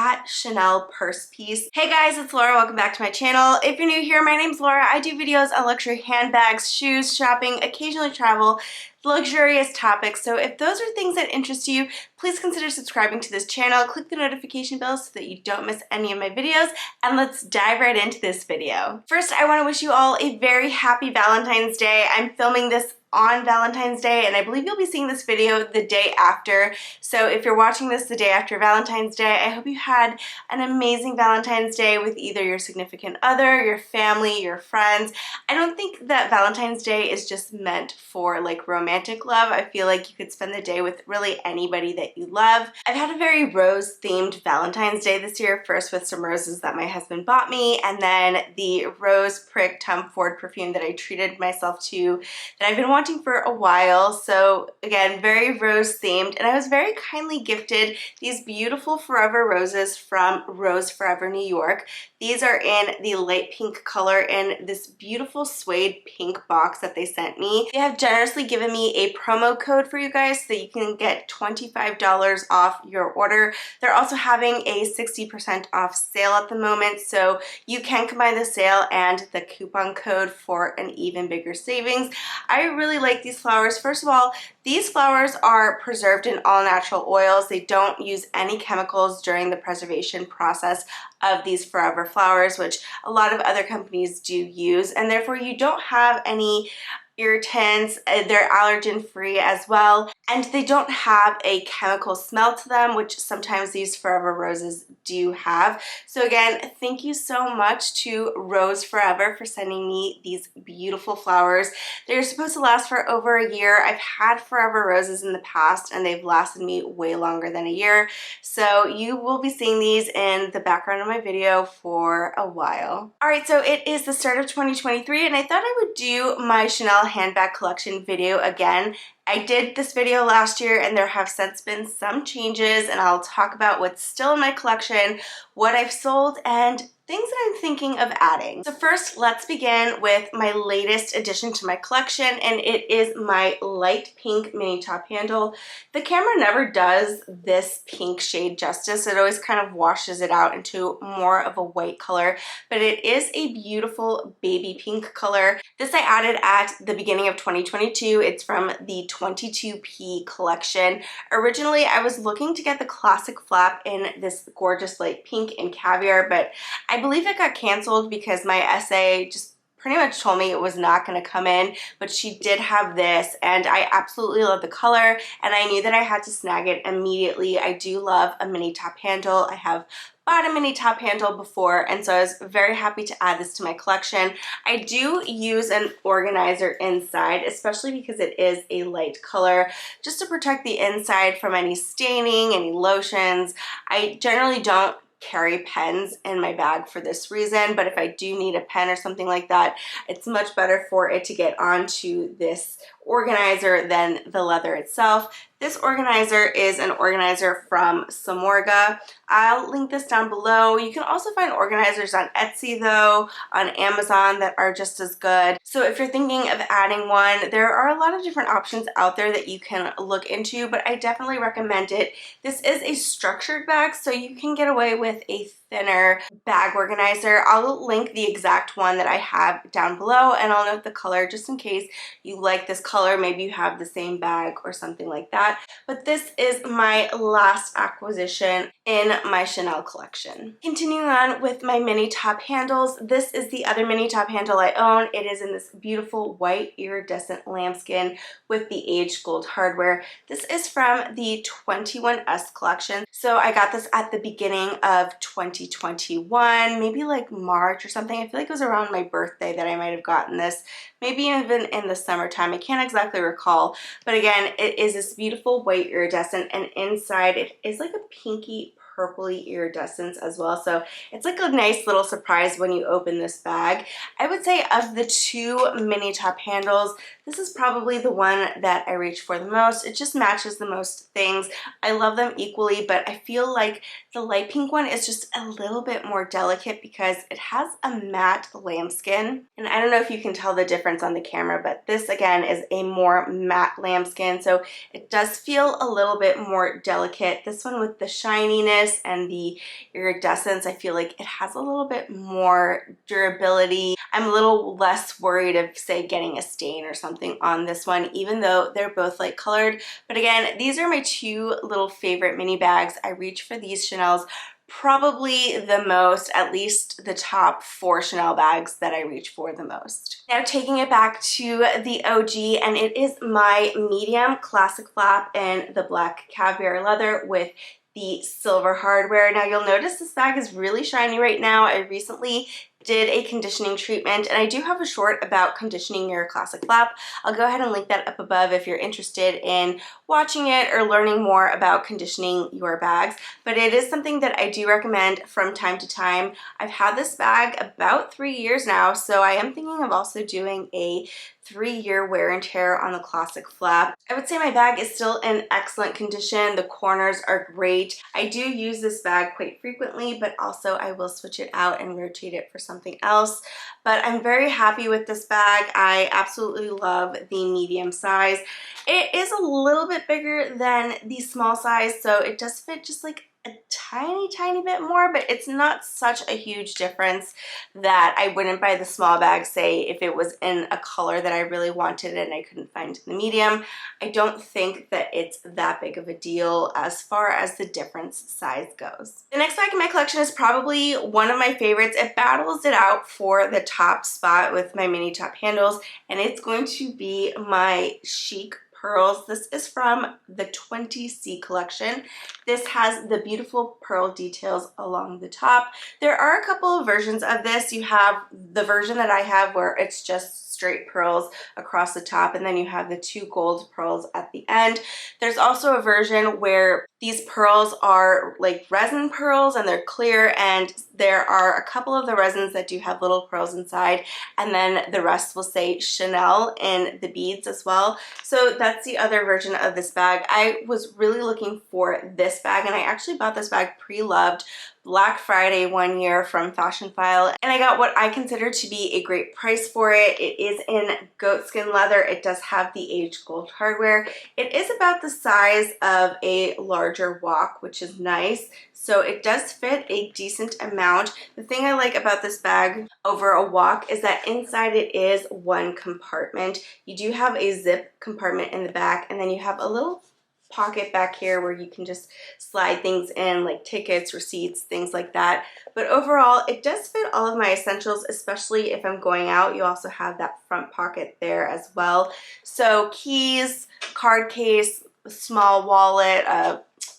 at Chanel purse piece. Hey guys, it's Laura. Welcome back to my channel. If you're new here, my name's Laura. I do videos on luxury handbags, shoes, shopping, occasionally travel, luxurious topics. So if those are things that interest you, please consider subscribing to this channel. Click the notification bell so that you don't miss any of my videos, and let's dive right into this video. First, I want to wish you all a very happy Valentine's Day. I'm filming this on Valentine's Day, and I believe you'll be seeing this video the day after. So if you're watching this the day after Valentine's Day, I hope you had an amazing Valentine's Day with either your significant other, your family, your friends. I don't think that Valentine's Day is just meant for like romantic love. I feel like you could spend the day with really anybody that you love. I've had a very rose-themed Valentine's Day this year, first with some roses that my husband bought me, and then the Rose Prick Tom Ford perfume that I treated myself to that I've been wanting for a while. So again, very rose themed, and I was very kindly gifted these beautiful forever roses from Rose Forever New York. These are in the light pink color in this beautiful suede pink box that they sent me. They have generously given me a promo code for you guys so you can get $25 off your order. They're also having a 60% off sale at the moment, so you can combine the sale and the coupon code for an even bigger savings. I really like these flowers. First of all, these flowers are preserved in all natural oils. They don't use any chemicals during the preservation process of these forever flowers, which a lot of other companies do use, and therefore you don't have any irritants. They're allergen free as well, and they don't have a chemical smell to them, which sometimes these forever roses do have. So again, thank you so much to Rose Forever for sending me these beautiful flowers. They're supposed to last for over a year. I've had forever roses in the past and they've lasted me way longer than a year, so you will be seeing these in the background of my video for a while. Alright, so it is the start of 2023 and I thought I would do my Chanel handbag collection video again. I did this video last year and there have since been some changes, and I'll talk about what's still in my collection, what I've sold, and things that I'm thinking of adding. So first, let's begin with my latest addition to my collection, and it is my light pink mini top handle. The camera never does this pink shade justice. It always kind of washes it out into more of a white color, but it is a beautiful baby pink color. This I added at the beginning of 2022. It's from the 22P collection. Originally, I was looking to get the classic flap in this gorgeous light pink and caviar, but I believe it got canceled because my SA just pretty much told me it was not going to come in, but she did have this, and I absolutely love the color, and I knew that I had to snag it immediately. I do love a mini top handle. I have bought a mini top handle before, and so I was very happy to add this to my collection. I do use an organizer inside, especially because it is a light color, just to protect the inside from any staining, any lotions. I generally don't carry pens in my bag for this reason, but if I do need a pen or something like that, it's much better for it to get onto this organizer than the leather itself. This organizer is an organizer from Samorga. I'll link this down below. You can also find organizers on Etsy though, on Amazon, that are just as good. So if you're thinking of adding one, there are a lot of different options out there that you can look into, but I definitely recommend it. This is a structured bag, so you can get away with a thinner bag organizer. I'll link the exact one that I have down below, and I'll note the color just in case you like this color. Maybe you have the same bag or something like that. But this is my last acquisition in my Chanel collection. Continuing on with my mini top handles, this is the other mini top handle I own. It is in this beautiful white iridescent lambskin with the aged gold hardware. This is from the 21S collection. So I got this at the beginning of 2021, maybe like March or something. I feel like it was around my birthday that I might have gotten this, maybe even in the summertime. I can't exactly recall, but again, it is this beautiful white iridescent, and inside it is like a pinky purpley iridescence as well. So it's like a nice little surprise when you open this bag. I would say of the two mini top handles, this is probably the one that I reach for the most. It just matches the most things. I love them equally, but I feel like the light pink one is just a little bit more delicate because it has a matte lambskin. And I don't know if you can tell the difference on the camera, but this again is a more matte lambskin, so it does feel a little bit more delicate. This one with the shininess shimminess and the iridescence, I feel like it has a little bit more durability. I'm a little less worried of, say, getting a stain or something on this one, even though they're both light colored. But again, these are my two little favorite mini bags. I reach for these Chanel's probably the most, at least the top 4 Chanel bags that I reach for the most. Now taking it back to the OG, and it is my medium classic flap in the black caviar leather with the silver hardware. Now you'll notice this bag is really shiny right now. I recently did a conditioning treatment, and I do have a short about conditioning your classic flap. I'll go ahead and link that up above if you're interested in watching it or learning more about conditioning your bags. But it is something that I do recommend from time to time. I've had this bag about 3 years now, so I am thinking of also doing a 3-year wear and tear on the classic flap. I would say my bag is still in excellent condition. The corners are great. I do use this bag quite frequently, but also I will switch it out and rotate it for something else. But I'm very happy with this bag. I absolutely love the medium size. It is a little bit bigger than the small size, so it does fit just like a tiny bit more, but it's not such a huge difference that I wouldn't buy the small bag, say if it was in a color that I really wanted and I couldn't find in the medium. I don't think that it's that big of a deal as far as the difference size goes. The next bag in my collection is probably one of my favorites. It battles it out for the top spot with my mini top handles, and it's going to be my chic pearls. This is from the 20C collection. This has the beautiful pearl details along the top. There are a couple of versions of this. You have the version that I have where it's just straight pearls across the top, and then you have the 2 gold pearls at the end. There's also a version where these pearls are like resin pearls and they're clear, and there are a couple of the resins that do have little pearls inside, and then the rest will say Chanel in the beads as well. So that's the other version of this bag. I was really looking for this bag, and I actually bought this bag pre-loved Black Friday one year from Fashionphile, and I got what I consider to be a great price for it. It is in goatskin leather. It does have the aged gold hardware. It is about the size of a larger wok, which is nice. So it does fit a decent amount. The thing I like about this bag over a wok is that inside it is one compartment. You do have a zip compartment in the back, and then you have a little pocket back here where you can just slide things in, like tickets, receipts, things like that. But overall, it does fit all of my essentials, especially if I'm going out. You also have that front pocket there as well. So keys, card case, small wallet,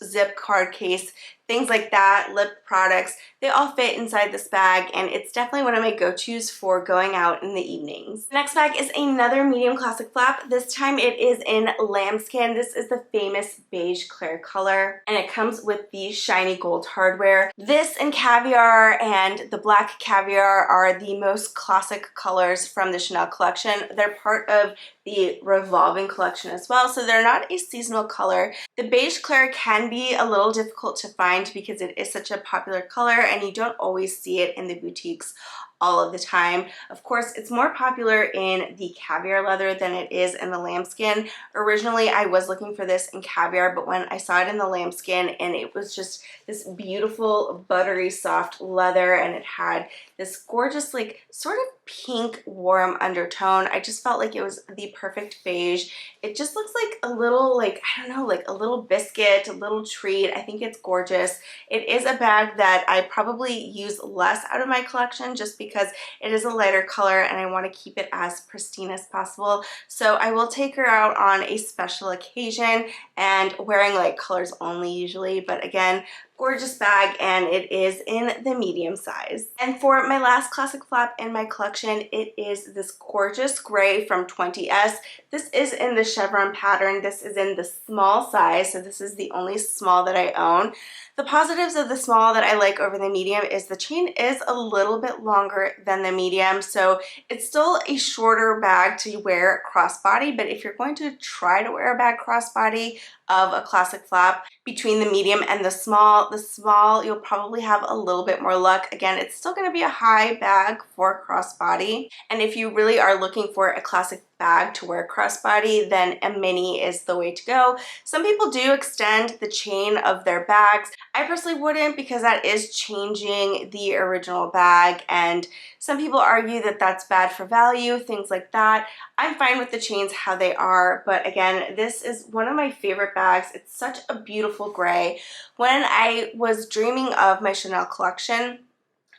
zip card case, things like that, lip products, they all fit inside this bag, and it's definitely one of my go-tos for going out in the evenings. The next bag is another medium classic flap. This time it is in lambskin. This is the famous beige clair color, and it comes with the shiny gold hardware. This and caviar and the black caviar are the most classic colors from the Chanel collection. They're part of the revolving collection as well, so they're not a seasonal color. The beige clair can be a little difficult to find because it is such a popular color and you don't always see it in the boutiques all of the time. Of course, it's more popular in the caviar leather than it is in the lambskin. Originally, I was looking for this in caviar, but when I saw it in the lambskin, and it was just this beautiful, buttery, soft leather, and it had this gorgeous, like, sort of pink, warm undertone. I just felt like it was the perfect beige. It just looks like a little, like, I don't know, like a little biscuit, a little treat. I think it's gorgeous. It is a bag that I probably use less out of my collection just because it is a lighter color and I want to keep it as pristine as possible. So I will take her out on a special occasion and wearing light colors only usually, but again, gorgeous bag, and it is in the medium size. And for my last classic flap in my collection, it is this gorgeous gray from 20S. This is in the chevron pattern. This is in the small size, so this is the only small that I own. The positives of the small that I like over the medium is the chain is a little bit longer than the medium, so it's still a shorter bag to wear crossbody, but if you're going to try to wear a bag crossbody, of a classic flap between the medium and the small. The small, you'll probably have a little bit more luck. Again, it's still going to be a high bag for crossbody. And if you really are looking for a classic bag to wear crossbody, then a mini is the way to go. Some people do extend the chain of their bags. I personally wouldn't, because that is changing the original bag, and some people argue that that's bad for value, things like that. I'm fine with the chains how they are, but again, this is one of my favorite bags. It's such a beautiful gray. When I was dreaming of my Chanel collection,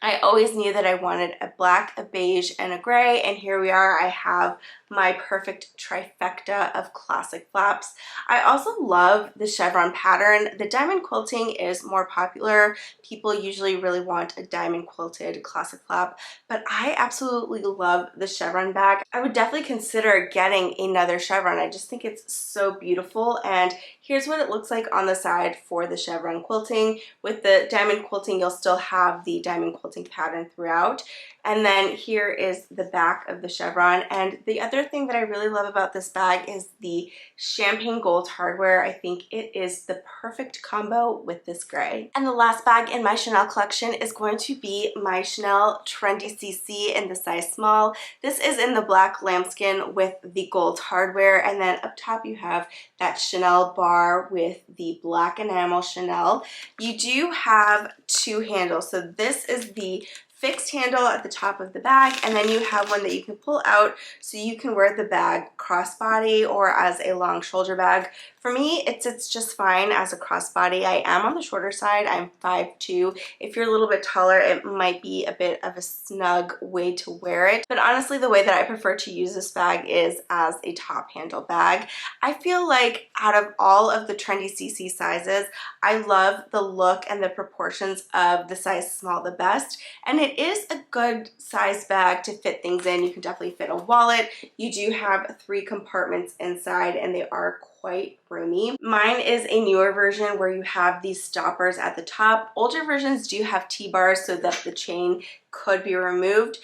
I always knew that I wanted a black, a beige, and a gray, and here we are. I have my perfect trifecta of classic flaps. I also love the chevron pattern. The diamond quilting is more popular. People usually really want a diamond quilted classic flap, but I absolutely love the chevron bag. I would definitely consider getting another chevron. I just think it's so beautiful, and here's what it looks like on the side for the chevron quilting. With the diamond quilting, you'll still have the diamond quilting pattern throughout. And then here is the back of the chevron. And the other thing that I really love about this bag is the champagne gold hardware. I think it is the perfect combo with this gray. And the last bag in my Chanel collection is going to be my Chanel Trendy CC in the size small. This is in the black lambskin with the gold hardware, and then up top you have that Chanel bar with the black enamel Chanel. You do have two handles, so this is the fixed handle at the top of the bag, and then you have one that you can pull out so you can wear the bag crossbody or as a long shoulder bag. For me, it sits just fine as a crossbody. I am on the shorter side. I'm 5'2". If you're a little bit taller, it might be a bit of a snug way to wear it. But honestly, the way that I prefer to use this bag is as a top handle bag. I feel like out of all of the Trendy CC sizes, I love the look and the proportions of the size small the best. And it is a good size bag to fit things in. You can definitely fit a wallet. You do have 3 compartments inside, and they are quite roomy. Mine is a newer version where you have these stoppers at the top. Older versions do have T-bars so that the chain could be removed.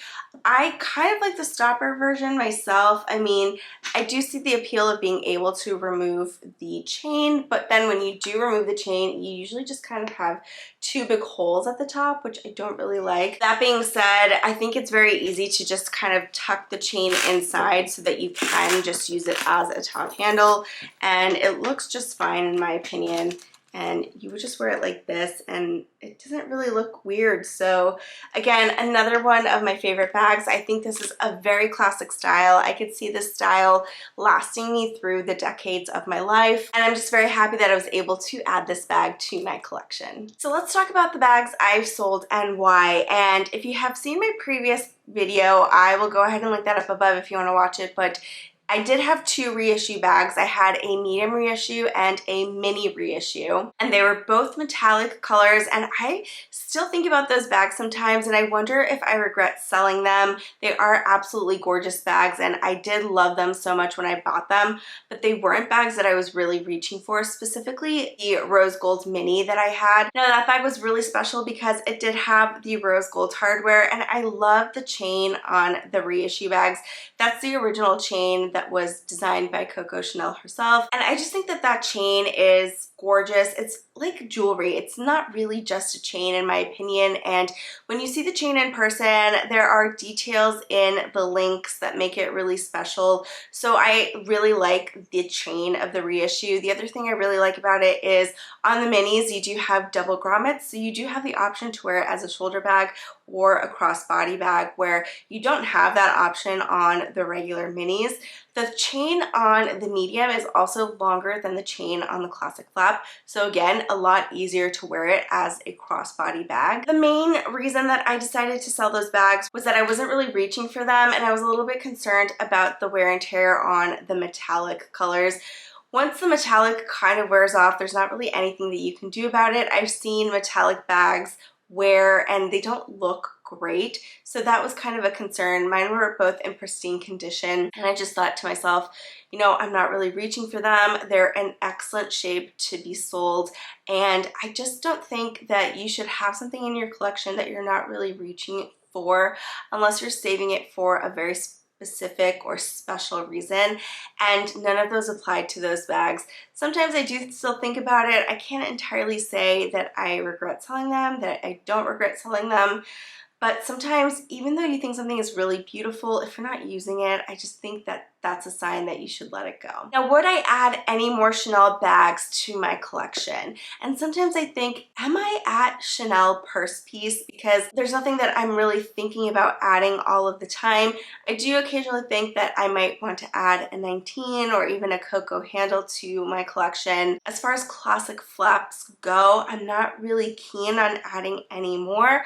I kind of like the stopper version myself. I mean, I do see the appeal of being able to remove the chain, but then when you do remove the chain, you usually just kind of have 2 big holes at the top, which I don't really like. That being said, I think it's very easy to just kind of tuck the chain inside so that you can just use it as a top handle, and it looks just fine in my opinion. And you would just wear it like this and it doesn't really look weird. So again, another one of my favorite bags. I think this is a very classic style. I could see this style lasting me through the decades of my life, and I'm just very happy that I was able to add this bag to my collection. So let's talk about the bags I've sold and why. And if you have seen my previous video, I will go ahead and link that up above if you want to watch it, but I did have 2 reissue bags. I had a medium reissue and a mini reissue, and they were both metallic colors, and I still think about those bags sometimes and I wonder if I regret selling them. They are absolutely gorgeous bags, and I did love them so much when I bought them, but they weren't bags that I was really reaching for, specifically the rose gold mini that I had. Now that bag was really special because it did have the rose gold hardware, and I love the chain on the reissue bags. That's the original chain that was designed by Coco Chanel herself, and I just think that that chain is gorgeous. It's like jewelry. It's not really just a chain in my opinion, and when you see the chain in person, there are details in the links that make it really special. So I really like the chain of the reissue. The other thing I really like about it is on the minis you do have double grommets, so you do have the option to wear it as a shoulder bag or a crossbody bag, where you don't have that option on the regular minis. The chain on the medium is also longer than the chain on the classic flap, so again, a lot easier to wear it as a crossbody bag. The main reason that I decided to sell those bags was that I wasn't really reaching for them, and I was a little bit concerned about the wear and tear on the metallic colors. Once the metallic kind of wears off, there's not really anything that you can do about it. I've seen metallic bags wear and they don't look great, so that was kind of a concern. Mine were both in pristine condition, and I just thought to myself, you know, I'm not really reaching for them. They're in excellent shape to be sold, and I just don't think that you should have something in your collection that you're not really reaching for unless you're saving it for a very specific or special reason, and none of those applied to those bags. Sometimes I do still think about it. I can't entirely say that I regret selling them, that I don't regret selling them. But sometimes, even though you think something is really beautiful, if you're not using it, I just think that that's a sign that you should let it go. Now, would I add any more Chanel bags to my collection? And sometimes I think, am I at Chanel purse piece? Because there's nothing that I'm really thinking about adding all of the time. I do occasionally think that I might want to add a 19 or even a Coco handle to my collection. As far as classic flaps go, I'm not really keen on adding any more.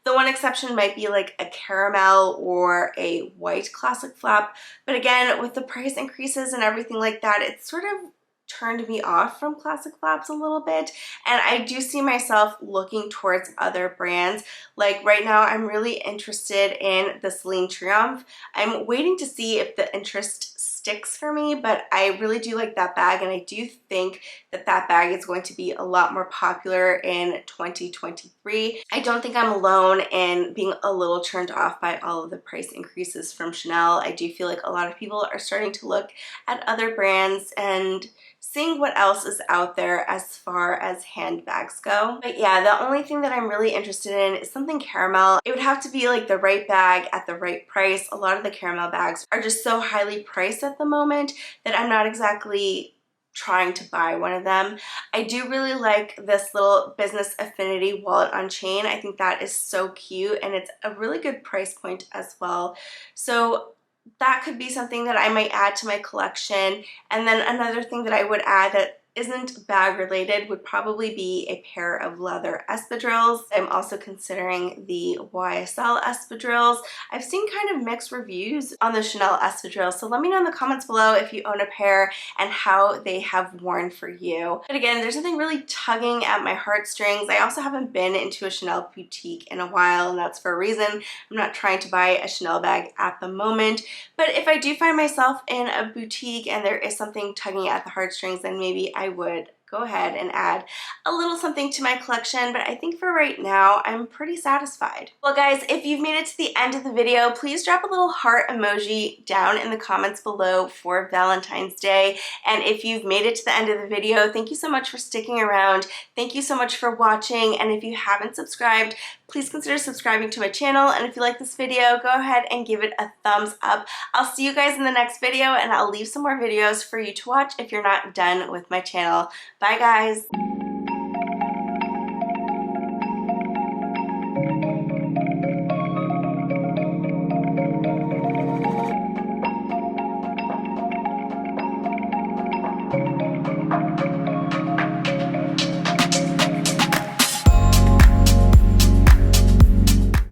The one exception might be like a caramel or a white classic flap. But again, with the price increases and everything like that, it's sort of turned me off from classic flaps a little bit, and I do see myself looking towards other brands. Like right now, I'm really interested in the Celine Triomphe. I'm waiting to see if the interest sticks for me, but I really do like that bag, and I do think that that bag is going to be a lot more popular in 2023. I don't think I'm alone in being a little turned off by all of the price increases from Chanel. I do feel like a lot of people are starting to look at other brands and seeing what else is out there as far as handbags go. But yeah, the only thing that I'm really interested in is something caramel. It would have to be like the right bag at the right price. A lot of the caramel bags are just so highly priced at the moment that I'm not exactly trying to buy one of them. I do really like this little Business Affinity wallet on chain. I think that is so cute, and it's a really good price point as well. So that could be something that I might add to my collection. And then another thing that I would add that isn't bag related would probably be a pair of leather espadrilles. I'm also considering the YSL espadrilles. I've seen kind of mixed reviews on the Chanel espadrilles, so let me know in the comments below if you own a pair and how they have worn for you. But again, there's something really tugging at my heartstrings. I also haven't been into a Chanel boutique in a while, and that's for a reason. I'm not trying to buy a Chanel bag at the moment, but if I do find myself in a boutique and there is something tugging at the heartstrings, then maybe I would go ahead and add a little something to my collection, but I think for right now, I'm pretty satisfied. Well guys, if you've made it to the end of the video, please drop a little heart emoji down in the comments below for Valentine's Day. And if you've made it to the end of the video, thank you so much for sticking around. Thank you so much for watching. And if you haven't subscribed, please consider subscribing to my channel. And if you like this video, go ahead and give it a thumbs up. I'll see you guys in the next video, and I'll leave some more videos for you to watch if you're not done with my channel. Bye guys.